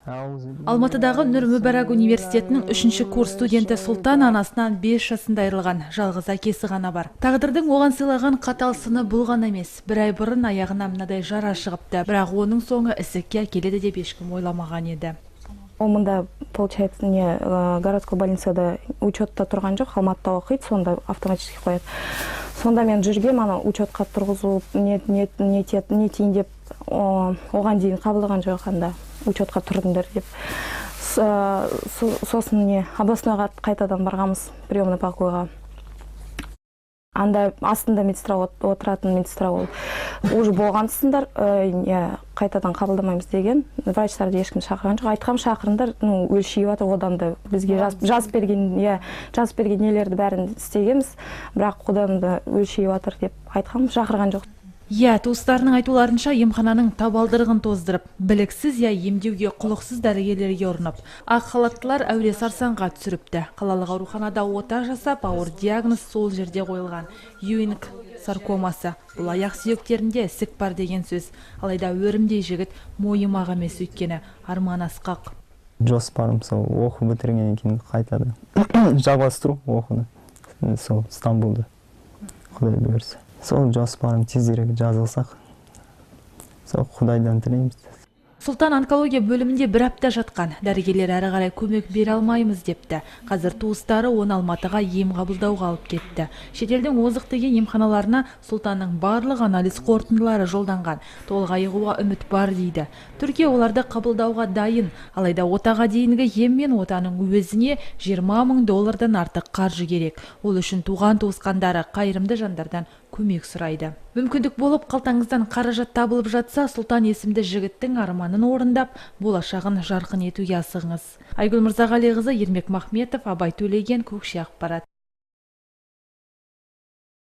Алматыдағы Нұр Мүбарак университетінің 3-ші курс студенті Сұлтан анасынан 5 жасында айырылған, жалғыз әкесі ғана бар. Тағдырдың оған сыйлаған қатал сыны бұл ғана емес. Бір ай бұрын аяғына мынадай жара шығыпты, бірақ оның соңы ісікке әкеледі деп ешкім ойламаған еді. Мында, получается, не городской больницада учетта тұрған жоқ, Алматыда оқиды, сонда автоматически қояды. Сонда мен жүргем, ана учетқа тұрғызып, не тейін деп, оған дейін қабылдаған жоқ, анда учетқа тұрдыңдар деп. Сосын не областойға қайтадан барғамыз, приемный покойға. Анда астында медсестра отыратын медсестра ол. Уже болғансыңдар, қайтадан қабылдамаймыз деген. Врачтарды ешкім шақырған жоқ. Айтқам шақырыңдар, өлшейіп жатыр, одан да бізге жазып берген нелерді бәрін істегенбіз, бірақ одан да өлшейіп жатыр деп айтқам, шақырған жоқ. Туыстарының айтуларынша емхананың табалдырығын тоздырып, біліксіз емдеуге құлықсыз дәрігерлерге ұрынып, ақ халаттылар әуре сарсаңға түсіріпті. Қалалық ауруханада ота жасап, ауыр диагноз сол жерде қойылған. Юинг саркомасы. Бұл аяқ сүйектерінде ісік бар деген сөз. Алайда өрімдей жігіт мойымақ емес, өйткені арман асқақ. Жоспарым сол оқу бітіргеннен кейін қайтады. Жалғастыру оқуны. Сол Стамбулда. Құдай бұйырса. Сол жоспарым тезірек жазылсақ, сол Құдайдан тілейміз. Сұлтан онкология бөлімінде бір апта жатқан. Дәрігерлер әрі қарай көмек бере алмаймыз депті. Қазір туыстары оны Алматыға ем қабылдауға алып кетті. Шетелдің озық деген емханаларына Сұлтанның барлық анализ қорытындылары жолданған. Толық айығуға үміт бар дейді. Түркия оларды қабылдауға дайын. Алайда отаға дейінгі ем мен отаның өзіне $20,000 артық қаржы керек. Ол үшін туған туысқандары қайырымды жандардан көмек сұрайды. Мүмкіндік болып қалтаңыздан қаражат табылып жатса, Сұлтан есімді жігіттің арманын орындап, болашағын жарқын етуге асығыңыз. Айгүл Мырзағалиқызы, Ермек Махметов, Абай Төлеген, Көкше Ақпарат.